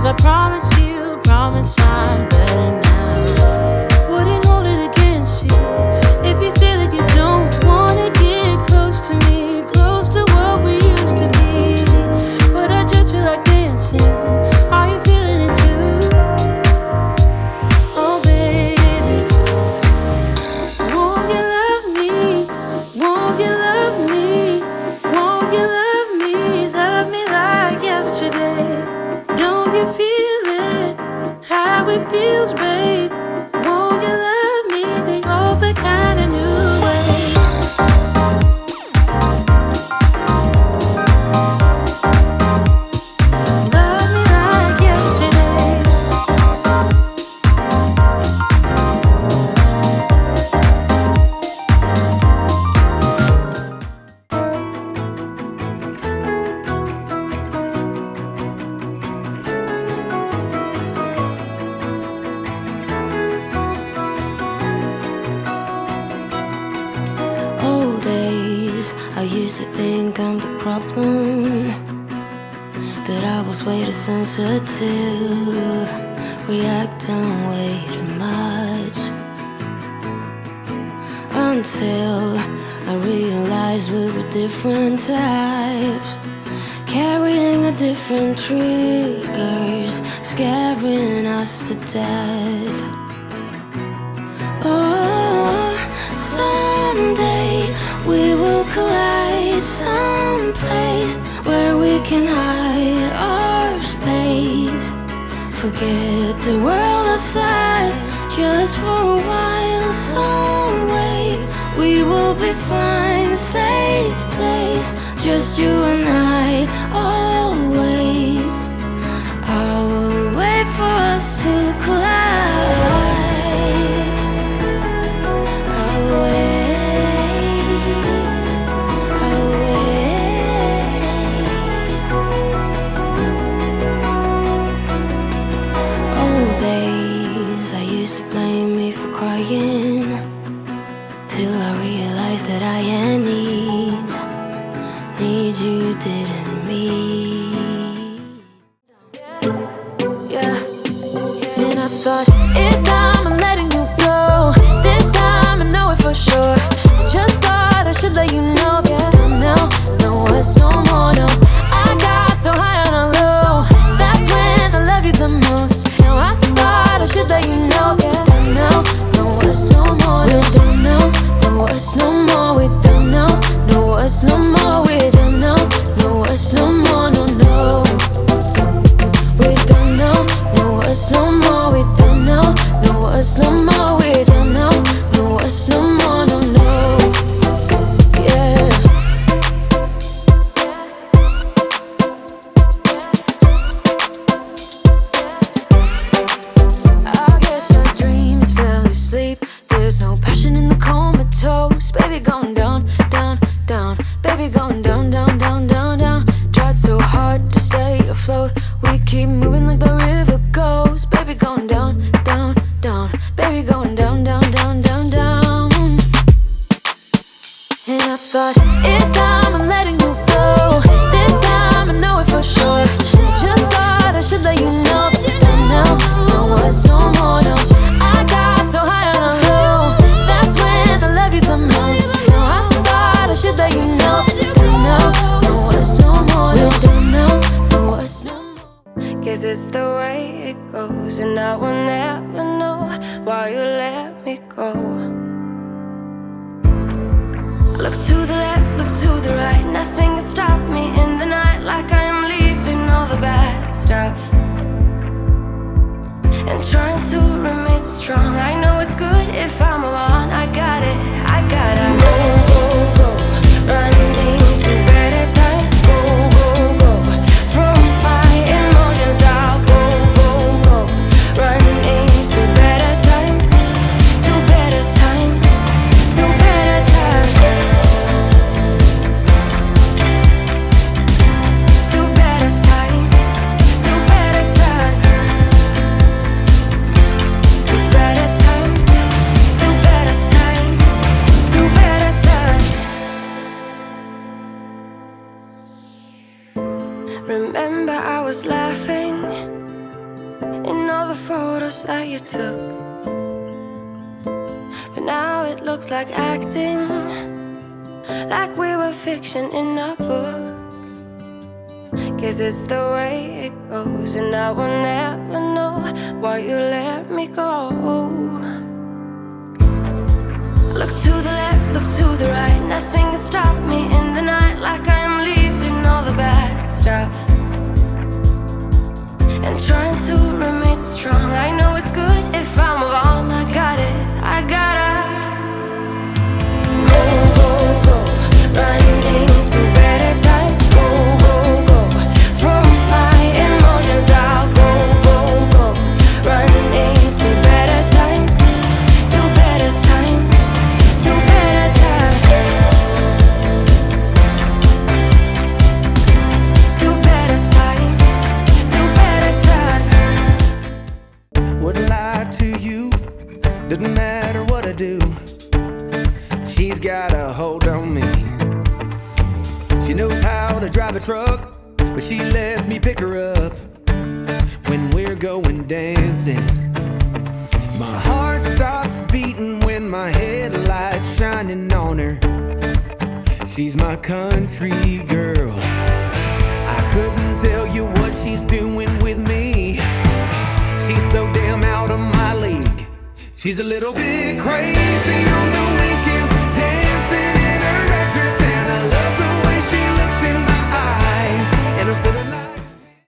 I promise I'm better now. Wouldn't hold it against you if you say that you don't wanna get close to me, close to what we used to be. But I just feel like dancing. Are you feeling it too? Oh baby, won't you love me? Won't you love me? Won't you love me? Love me like yesterday. Don't you feel it? How it feels, babe. Won't you love me the old kind of new way? Love me like yesterday. Old days, I used to think I'm the problem, that I was way too sensitive, reacting way too much. Until I realized we were different types, carrying a different triggers, scaring us to death. Oh, someday we will collide, someplace where we can hide our space. Forget the world outside, just for a while. Some way we will be fine, safe place, just you and I, always. I will wait for us to collide. I'll wait, I'll wait. Old days, I used to blame me for crying, till I realized that I had needs you didn't meet. Yeah, and I thought it's time I'm letting you go. This time I know it for sure. Just thought I should let you know. Yeah, no, it's no more, no. I got so high on a low, that's when I loved you the most. Now I thought I should let you know. Yeah, no, it's no more, no. We don't know, no, it's no more. We don't know, no, it's no more. We don't know, no, it's no more, no. We don't know, no, it's no more. We don't know, no, it's no more. We don't know, no, it's no more, no. Yeah. I guess our dreams fell asleep. There's no passion in the comatose. Baby going down, down, down. Baby going down, down, down, down, down. Tried so hard to stay afloat. We keep moving like the river goes. Baby going down, down, down. Baby going down, down, down, down, down. And I thought it's time I'm letting you go. This time I know it for sure. Just thought I should let you know. No, it's no more, no. I got so high on a low, that's when I loved you the most. No, I thought I should let you know. No, it's no more, no. Don't know, no, it's no more. Guess it's the way it goes, and I will never know why you let me go. Look to the left, look to the right, nothing can stop me in the night, like I am leaving all the bad stuff and trying to remain so strong. I know it's good if I'm alone. I got it, I gotta go, go, go, running to better times. Go, go, go, from my emotions I'll go, go, go, running to better times, to better times, to better times, to better times, to better times. Remember I was laughing in all the photos that you took. But now it looks like acting, like we were fiction in a book. Guess it's the way it goes, and I will never know why you let me go. Look to the left, look to the right, nothing can stop me in the night, like I am leaving all the bad stuff and trying to remain so strong. I know it's good if I move on. I got it, I gotta go, go, go, running to better times. Go, go, go, from my emotions I'll go, go, go, running to better times, to better times, to better times, to better times, to better times. Wouldn't lie to you, doesn't matter what I do. She's got a hold on me. She knows how to drive a truck, but she lets me pick her up when we're going dancing. My heart stops beating when my headlights shining on her. She's my country girl. I couldn't tell you what she's doing with me. She's so damn out of my league. She's a little bit crazy on the